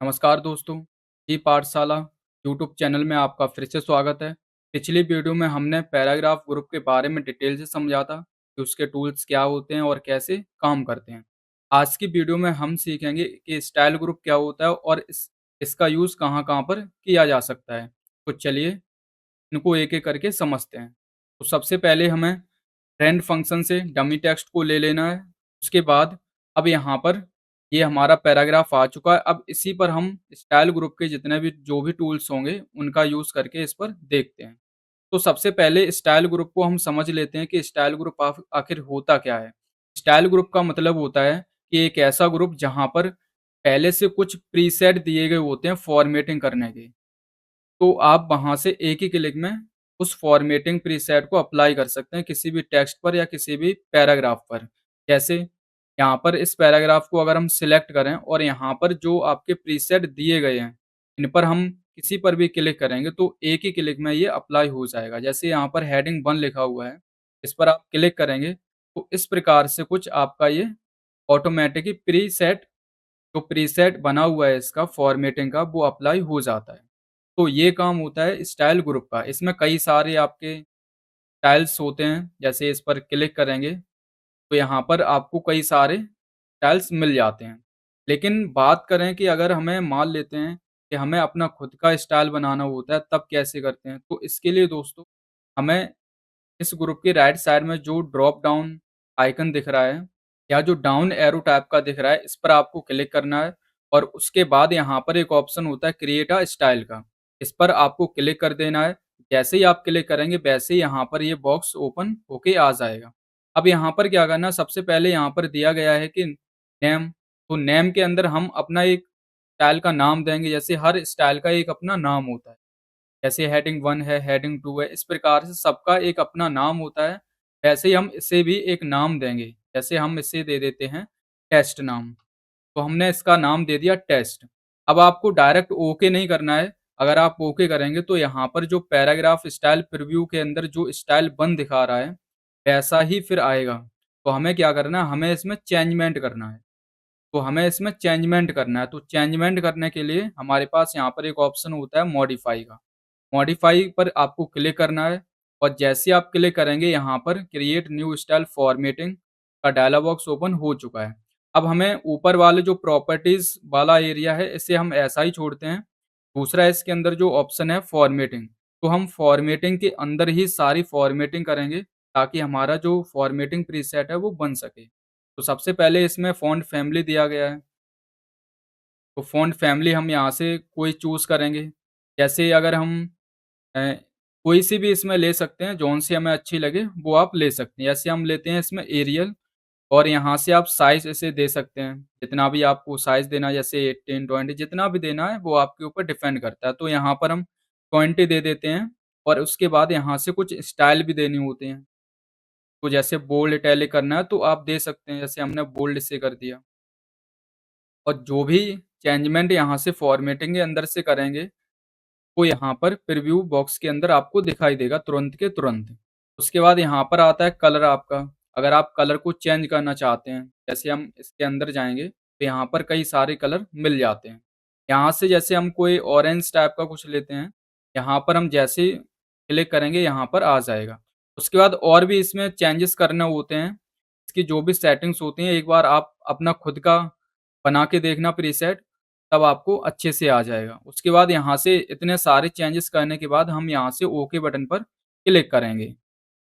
नमस्कार दोस्तों, जी पाठशाला यूट्यूब चैनल में आपका फिर से स्वागत है। पिछली वीडियो में हमने पैराग्राफ ग्रुप के बारे में डिटेल से समझा था कि उसके टूल्स क्या होते हैं और कैसे काम करते हैं। आज की वीडियो में हम सीखेंगे कि स्टाइल ग्रुप क्या होता है और इसका यूज़ कहाँ-कहाँ पर किया जा सकता है। तो चलिए इनको एक-एक करके समझते हैं। तो सबसे पहले हमें फ्रेंड फंक्शन से डमी टेक्स्ट को ले लेना है। उसके बाद अब यहाँ पर ये हमारा पैराग्राफ आ चुका है। अब इसी पर हम स्टाइल ग्रुप के जितने भी जो भी टूल्स होंगे, उनका यूज़ करके इस पर देखते हैं। तो सबसे पहले स्टाइल ग्रुप को हम समझ लेते हैं कि स्टाइल ग्रुप आखिर होता क्या है। स्टाइल ग्रुप का मतलब होता है कि एक ऐसा ग्रुप जहाँ पर पहले से कुछ प्रीसेट दिए गए होते हैं फॉर्मेटिंग करने के। तो आप वहाँ से एक ही क्लिक में उस फॉर्मेटिंग प्रीसेट को अप्लाई कर सकते हैं किसी भी टेक्स्ट पर या किसी भी पैराग्राफ पर। जैसे यहाँ पर इस पैराग्राफ को अगर हम सिलेक्ट करें और यहाँ पर जो आपके प्रीसेट दिए गए हैं, इन पर हम किसी पर भी क्लिक करेंगे तो एक ही क्लिक में ये अप्लाई हो जाएगा। जैसे यहाँ पर हेडिंग 1 लिखा हुआ है, इस पर आप क्लिक करेंगे तो इस प्रकार से कुछ आपका ये ऑटोमेटिक ही प्रीसेट जो प्रीसेट बना हुआ है इसका फॉर्मेटिंग का वो अप्लाई हो जाता है। तो ये काम होता है स्टाइल ग्रुप का। इसमें कई सारे आपके स्टाइल्स होते हैं, जैसे इस पर क्लिक करेंगे तो यहाँ पर आपको कई सारे स्टाइल्स मिल जाते हैं। लेकिन बात करें कि अगर हमें मान लेते हैं कि हमें अपना खुद का स्टाइल बनाना होता है तब कैसे करते हैं? तो इसके लिए दोस्तों हमें इस ग्रुप के राइट साइड में जो ड्रॉप डाउन आइकन दिख रहा है या जो डाउन एरो टाइप का दिख रहा है, इस पर आपको क्लिक करना है और उसके बाद यहाँ पर एक ऑप्शन होता है क्रिएट अ स्टाइल का। इस पर आपको क्लिक कर देना है। जैसे ही आप क्लिक करेंगे वैसे ही यहाँ पर ये बॉक्स ओपन होके आ जाएगा। अब यहाँ पर क्या करना है, सबसे पहले यहाँ पर दिया गया है कि नेम, तो नेम के अंदर हम अपना एक स्टाइल का नाम देंगे। जैसे हर स्टाइल का एक अपना नाम होता है। जैसे हेडिंग 1 है, हेडिंग 2 है, इस प्रकार से सबका एक अपना नाम होता है। वैसे ही हम इसे भी एक नाम देंगे। जैसे हम इसे दे देते हैं टेस्ट नाम, तो हमने इसका नाम दे दिया टेस्ट। अब आपको डायरेक्ट ओके नहीं करना है। अगर आप ओके करेंगे तो यहाँ पर जो पैराग्राफ स्टाइल प्रीव्यू के अंदर जो स्टाइल 1 दिखा रहा है, वैसा ही फिर आएगा। तो हमें क्या करना है, हमें इसमें चेंजमेंट करना है। तो हमें इसमें चेंजमेंट करना है, तो चेंजमेंट करने के लिए हमारे पास यहाँ पर एक ऑप्शन होता है मॉडिफाई का। मॉडिफाई पर आपको क्लिक करना है और जैसे ही आप क्लिक करेंगे यहाँ पर क्रिएट न्यू स्टाइल फॉर्मेटिंग का डायलॉग बॉक्स ओपन हो चुका है। अब हमें ऊपर वाले जो प्रॉपर्टीज वाला एरिया है इसे हम ऐसा ही छोड़ते हैं। दूसरा इसके अंदर जो ऑप्शन है फॉर्मेटिंग, तो हम फॉर्मेटिंग के अंदर ही सारी फॉर्मेटिंग करेंगे ताकि हमारा जो फॉर्मेटिंग प्रीसेट है वो बन सके। तो सबसे पहले इसमें फ़ॉन्ट फैमिली दिया गया है। तो फ़ॉन्ट फैमिली हम यहाँ से कोई चूज़ करेंगे। जैसे अगर हम अ, कोई सी भी इसमें ले सकते हैं, जौन-सी हमें अच्छी लगे वो आप ले सकते हैं। जैसे हम लेते हैं इसमें एरियल और यहाँ से आप साइज़ इसे दे सकते हैं। जितना भी आपको साइज़ देना है जैसे 18, 20 जितना भी देना है वो आपके ऊपर डिपेंड करता है। तो यहाँ पर हम 20 दे देते हैं और उसके बाद यहाँ से कुछ स्टाइल भी देने होते हैं। तो जैसे बोल्ड, इटैलिक करना है तो आप दे सकते हैं, जैसे हमने बोल्ड से कर दिया। और जो भी चेंजमेंट यहाँ से फॉर्मेटिंग के अंदर से करेंगे वो यहाँ पर प्रीव्यू बॉक्स के अंदर आपको दिखाई देगा तुरंत के तुरंत। उसके बाद यहाँ पर आता है कलर आपका। अगर आप कलर को चेंज करना चाहते हैं, जैसे हम इसके अंदर जाएँगे, तो यहाँ पर कई सारे कलर मिल जाते हैं। यहाँ से जैसे हम कोई ऑरेंज टाइप का कुछ लेते हैं, यहाँ पर हम जैसे ही क्लिक करेंगे यहाँ पर आ जाएगा। उसके बाद और भी इसमें चेंजेस करने होते हैं। इसकी जो भी सेटिंग्स होती हैं, एक बार आप अपना खुद का बना के देखना प्रीसेट, तब आपको अच्छे से आ जाएगा। उसके बाद यहाँ से इतने सारे चेंजेस करने के बाद हम यहाँ से ओके बटन पर क्लिक करेंगे।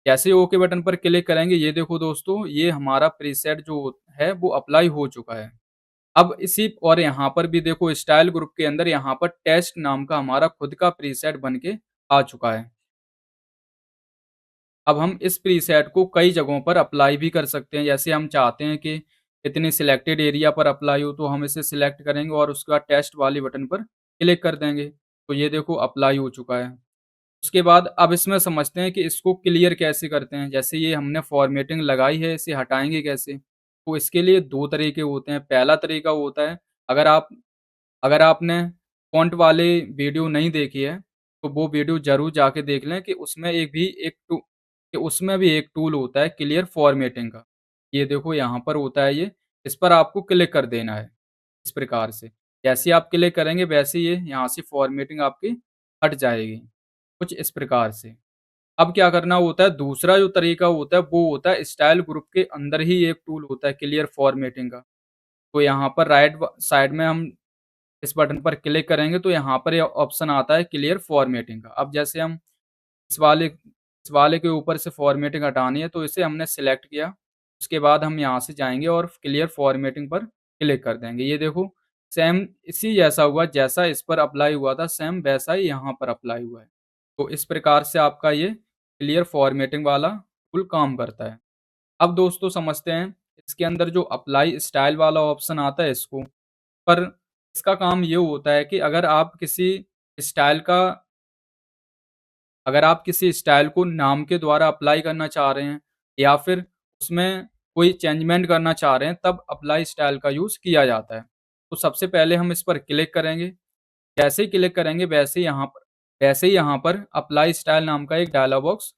जैसे ही ओके बटन पर क्लिक करेंगे, ये देखो दोस्तों, ये हमारा प्रीसेट जो है वो अप्लाई हो चुका है। अब इसी और यहाँ पर भी देखो स्टाइल ग्रुप के अंदर यहाँ पर टेस्ट नाम का हमारा खुद का प्रीसेट बन के आ चुका है। अब हम इस प्रीसेट को कई जगहों पर अप्लाई भी कर सकते हैं। जैसे हम चाहते हैं कि इतने सिलेक्टेड एरिया पर अप्लाई हो तो हम इसे सिलेक्ट करेंगे और उसके बाद टेस्ट वाले बटन पर क्लिक कर देंगे। तो ये देखो अप्लाई हो चुका है। उसके बाद अब इसमें समझते हैं कि इसको क्लियर कैसे करते हैं। जैसे ये हमने फॉर्मेटिंग लगाई है, इसे हटाएँगे कैसे? तो इसके लिए 2 तरीके होते हैं। पहला तरीका होता है, अगर आप अगर आपने फ़ॉन्ट वाली वीडियो नहीं देखी है, तो वो वीडियो ज़रूर जाके देख लें कि उसमें भी एक टूल होता है क्लियर फ़ॉर्मेटिंग का। ये देखो यहाँ पर होता है ये, इस पर आपको क्लिक कर देना है, इस प्रकार से। जैसे ही आप क्लिक करेंगे वैसे ही ये यहाँ से फॉर्मेटिंग आपकी हट जाएगी, कुछ इस प्रकार से। अब क्या करना होता है, दूसरा जो तरीका होता है वो होता है स्टाइल ग्रुप के अंदर ही एक टूल होता है क्लियर फॉर्मेटिंग का। तो यहाँ पर राइट साइड में हम इस बटन पर क्लिक करेंगे तो यहाँ पर ये ऑप्शन आता है क्लियर फॉर्मेटिंग का। अब जैसे हम इस वाले के ऊपर से फॉर्मेटिंग हटानी है तो इसे हमने सेलेक्ट किया। उसके बाद हम यहाँ से जाएँगे और क्लियर फॉर्मेटिंग पर क्लिक कर देंगे। ये देखो सेम इसी जैसा हुआ, जैसा इस पर अप्लाई हुआ था सेम वैसा ही यहाँ पर अप्लाई हुआ है। तो इस प्रकार से आपका ये क्लियर फॉर्मेटिंग वाला टूल काम करता है। अब दोस्तों समझते हैं इसके अंदर जो अप्लाई स्टाइल वाला ऑप्शन आता है इसको, पर इसका काम ये होता है कि स्टाइल का अगर आप किसी स्टाइल को नाम के द्वारा अप्लाई करना चाह रहे हैं या फिर उसमें कोई चेंजमेंट करना चाह रहे हैं, तब अप्लाई स्टाइल का यूज़ किया जाता है। तो सबसे पहले हम इस पर क्लिक करेंगे। जैसे ही क्लिक करेंगे वैसे ही यहाँ पर अप्लाई स्टाइल नाम का एक डायलॉग बॉक्स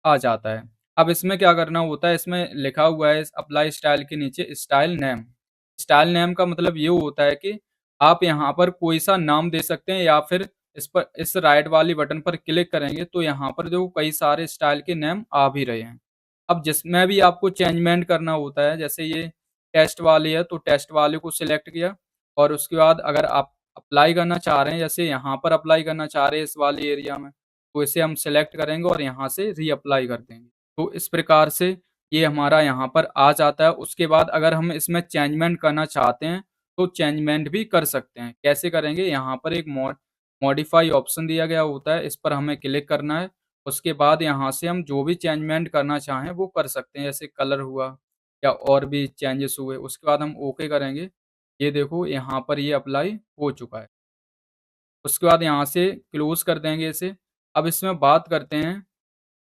आ जाता है। अब इसमें क्या करना होता है, इसमें लिखा हुआ है अप्लाई स्टाइल के नीचे स्टाइल नेम। स्टाइल नेम का मतलब ये होता है कि आप यहाँ पर कोई-सा नाम दे सकते हैं या फिर इस राइट वाली बटन पर क्लिक करेंगे तो यहाँ पर देखो कई सारे स्टाइल के नेम आ भी रहे हैं। अब जिसमें भी आपको चेंजमेंट करना होता है, जैसे ये टेस्ट वाली है तो टेस्ट वाले को सिलेक्ट किया और उसके बाद अगर आप अप्लाई करना चाह रहे हैं, जैसे यहाँ पर अप्लाई करना चाह रहे हैं इस वाले एरिया में, तो इसे हम सेलेक्ट करेंगे और यहाँ से रीअप्लाई कर देंगे। तो इस प्रकार से ये हमारा यहाँ पर आ जाता है। उसके बाद अगर हम इसमें चेंजमेंट करना चाहते हैं, तो चेंजमेंट भी कर सकते हैं। कैसे करेंगे? यहाँ पर एक मॉडिफाई ऑप्शन दिया गया होता है, इस पर हमें क्लिक करना है। उसके बाद यहाँ से हम जो भी चेंजमेंट करना चाहें वो कर सकते हैं, जैसे कलर हुआ या और भी चेंजेस हुए। उसके बाद हम ओके करेंगे। ये देखो यहाँ पर ये अप्लाई हो चुका है। उसके बाद यहाँ से क्लोज़ कर देंगे इसे। अब इसमें बात करते हैं,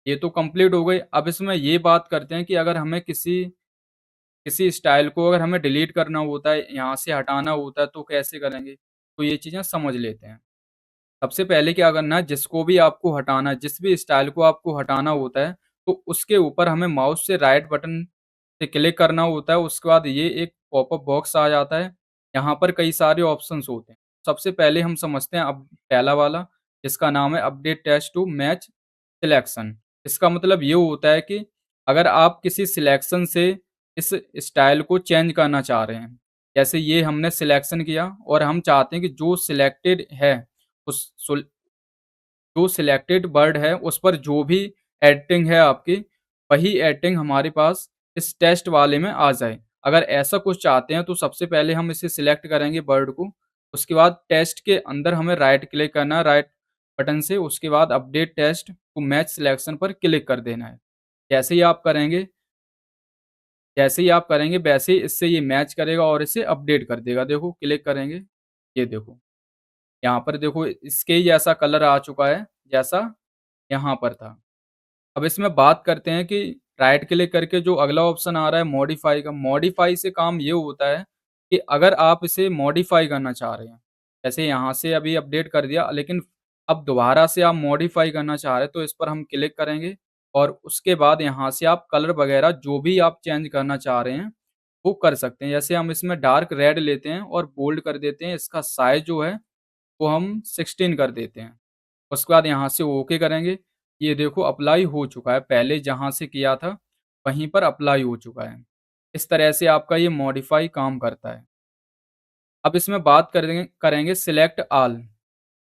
ये तो कंप्लीट हो गई। अब इसमें ये बात करते हैं कि अगर हमें किसी किसी स्टाइल को अगर हमें डिलीट करना होता है, यहाँ से हटाना होता है तो कैसे करेंगे? तो ये चीज़ें समझ लेते हैं। सबसे पहले क्या करना है, जिसको भी आपको हटाना है, जिस भी स्टाइल को आपको हटाना होता है, तो उसके ऊपर हमें माउस से राइट बटन से क्लिक करना होता है। उसके बाद ये एक पॉपअप बॉक्स आ जाता है। यहाँ पर कई सारे ऑप्शंस होते हैं। सबसे पहले हम समझते हैं अब पहला वाला, जिसका नाम है update text to match selection. इसका मतलब ये होता है कि अगर आप किसी सिलेक्शन से इस स्टाइल को चेंज करना चाह रहे हैं, जैसे ये हमने सिलेक्शन किया और हम चाहते हैं कि जो सिलेक्टेड है उस सुल जो सिलेक्टेड वर्ड है उस पर जो भी एडिटिंग है आपकी, वही एडिटिंग हमारे पास इस टेस्ट वाले में आ जाए। अगर ऐसा कुछ चाहते हैं तो सबसे पहले हम इसे सिलेक्ट करेंगे वर्ड को, उसके बाद टेस्ट के अंदर हमें राइट क्लिक करना है राइट बटन से, उसके बाद update test to match selection पर क्लिक कर देना है। जैसे ही आप करेंगे जैसे ही आप करेंगे वैसे ही इससे ये मैच करेगा और इसे अपडेट कर देगा। देखो क्लिक करेंगे, ये देखो। यहाँ पर देखो इसके ही जैसा कलर आ चुका है, जैसा यहाँ पर था। अब इसमें बात करते हैं कि राइट क्लिक करके जो अगला ऑप्शन आ रहा है मॉडिफाई का, मॉडिफाई से काम ये होता है कि अगर आप इसे मॉडिफाई करना चाह रहे हैं, जैसे यहाँ से अभी अपडेट कर दिया लेकिन अब दोबारा से आप मॉडिफाई करना चाह रहे हैं, तो इस पर हम क्लिक करेंगे और उसके बाद यहाँ से आप कलर वगैरह जो भी आप चेंज करना चाह रहे हैं, वो कर सकते हैं। जैसे हम इसमें डार्क रेड लेते हैं और बोल्ड कर देते हैं, इसका साइज़ जो है वो हम 16 कर देते हैं। उसके बाद यहाँ से ओके करेंगे। ये देखो अप्लाई हो चुका है, पहले जहाँ से किया था वहीं पर अप्लाई हो चुका है। इस तरह से आपका ये मॉडिफ़ाई काम करता है। अब इसमें बात करेंगे सिलेक्ट ऑल।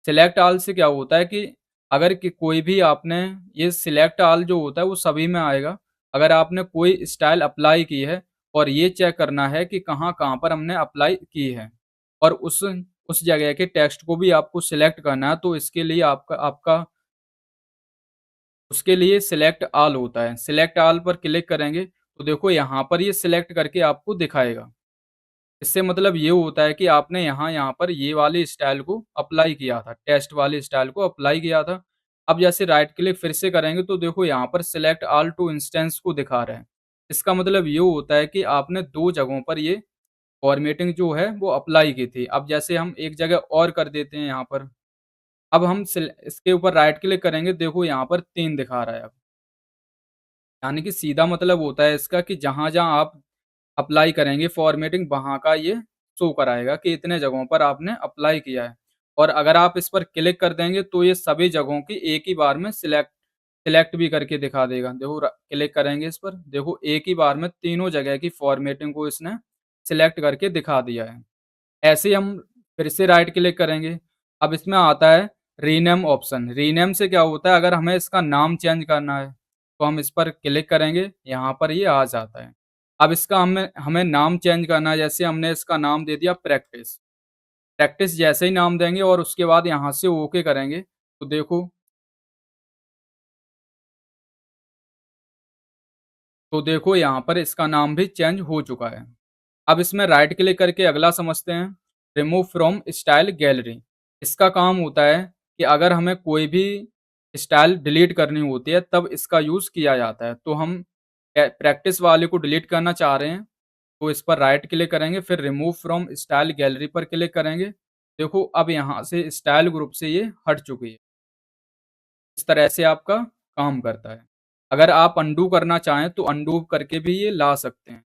सिलेक्ट ऑल से क्या होता है कि अगर कि कोई भी आपने ये सिलेक्ट ऑल जो होता है वो सभी में आएगा। अगर आपने कोई स्टाइल अप्लाई की है और ये चेक करना है कि कहाँ-कहाँ पर हमने अप्लाई की है और उस जगह के टेक्स्ट को भी आपको सिलेक्ट करना है, तो इसके लिए आपका आपका उसके लिए सिलेक्ट ऑल होता है। सिलेक्ट ऑल पर क्लिक करेंगे तो देखो यहाँ पर ये सिलेक्ट करके आपको दिखाएगा। इससे मतलब ये होता है कि आपने यहाँ पर ये वाली स्टाइल को अप्लाई किया था, टेस्ट वाली स्टाइल को अप्लाई किया था। अब जैसे राइट क्लिक फिर से करेंगे तो देखो यहाँ पर सिलेक्ट ऑल टू इंस्टेंस को दिखा रहा है। इसका मतलब ये होता है कि आपने 2 जगहों पर ये फॉर्मेटिंग जो है वो अप्लाई की थी। अब जैसे हम एक जगह और कर देते हैं यहाँ पर। अब हम इसके ऊपर राइट क्लिक करेंगे, देखो यहाँ पर 3 दिखा रहा है अब। यानी कि सीधा मतलब होता है इसका कि जहाँ-जहाँ आप अप्लाई करेंगे फॉर्मेटिंग वहाँ का ये शो कराएगा कि इतने जगहों पर आपने अप्लाई किया है। और अगर आप इस पर क्लिक कर देंगे तो ये सभी जगहों की एक ही बार में सिलेक्ट सिलेक्ट भी करके दिखा देगा। देखो क्लिक करेंगे इस पर, देखो एक ही बार में तीनों जगह की फॉर्मेटिंग को इसने सिलेक्ट करके दिखा दिया है। ऐसे ही हम फिर से राइट क्लिक करेंगे। अब इसमें आता है रीनेम ऑप्शन। रीनेम से क्या होता है, अगर हमें इसका नाम चेंज करना है तो हम इस पर क्लिक करेंगे, यहाँ पर ये आ जाता है। अब इसका हमें हमें नाम चेंज करना है, जैसे हमने इसका नाम दे दिया प्रैक्टिस। प्रैक्टिस जैसे ही नाम देंगे और उसके बाद यहाँ से ओके करेंगे तो देखो यहाँ पर इसका नाम भी चेंज हो चुका है। अब इसमें राइट क्लिक करके अगला समझते हैं, रिमूव फ्रॉम स्टाइल गैलरी। इसका काम होता है कि अगर हमें कोई भी स्टाइल डिलीट करनी होती है तब इसका यूज़ किया जाता है। तो हम प्रैक्टिस वाले को डिलीट करना चाह रहे हैं तो इस पर राइट क्लिक करेंगे, फिर रिमूव फ्रॉम स्टाइल गैलरी पर क्लिक करेंगे। देखो अब यहाँ से स्टाइल ग्रुप से ये हट चुकी है। इस तरह से आपका काम करता है। अगर आप अंडू करना चाहें तो अंडू करके भी ये ला सकते हैं।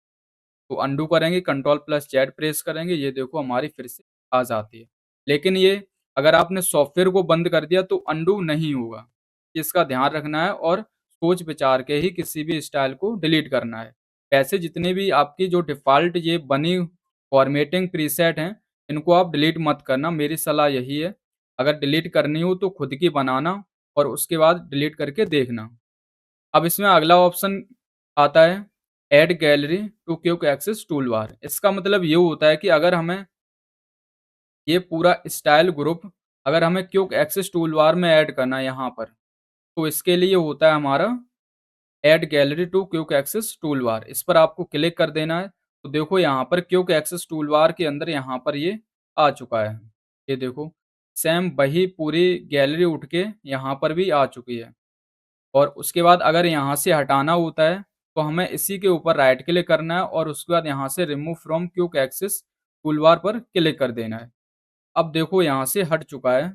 तो अंडू करेंगे, कंट्रोल प्लस जेड प्रेस करेंगे, ये देखो हमारी फिर से आ जाती है। लेकिन ये अगर आपने सॉफ्टवेयर को बंद कर दिया तो अंडू नहीं होगा। इसका ध्यान रखना है और सोच विचार के ही किसी भी स्टाइल को डिलीट करना है। वैसे जितने भी आपकी जो डिफ़ॉल्ट ये बनी फॉर्मेटिंग प्रीसेट हैं, इनको आप डिलीट मत करना, मेरी सलाह यही है। अगर डिलीट करनी हो तो खुद की बनाना और उसके बाद डिलीट करके देखना। अब इसमें अगला ऑप्शन आता है add gallery to quick access toolbar. इसका मतलब ये होता है कि अगर हमें ये पूरा स्टाइल ग्रुप अगर हमें क्विक एक्सेस टूलबार में ऐड करना है यहाँ पर, तो इसके लिए होता है हमारा add gallery to quick access toolbar. इस पर आपको क्लिक कर देना है। तो देखो यहाँ पर क्विक एक्सेस टूलबार के अंदर यहाँ पर ये आ चुका है। ये देखो सेम वही पूरी गैलरी उठ के यहाँ पर भी आ चुकी है। और उसके बाद अगर यहाँ से हटाना होता है, तो हमें इसी के ऊपर राइट क्लिक करना है और उसके बाद यहाँ से remove from quick access toolbar पर क्लिक कर देना है। अब देखो यहाँ से हट चुका है।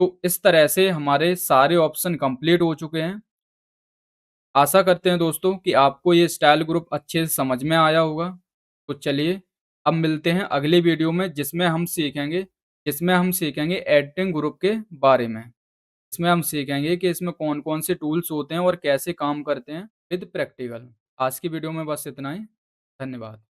तो इस तरह से हमारे सारे ऑप्शन कंप्लीट हो चुके हैं। आशा करते हैं दोस्तों कि आपको ये स्टाइल ग्रुप अच्छे से समझ में आया होगा। तो चलिए अब मिलते हैं अगली वीडियो में जिसमें हम सीखेंगे एडिटिंग ग्रुप के बारे में। इसमें हम सीखेंगे कि इसमें कौन-कौन से टूल्स होते हैं और कैसे काम करते हैं विद प्रैक्टिकल। आज की वीडियो में बस इतना ही। धन्यवाद।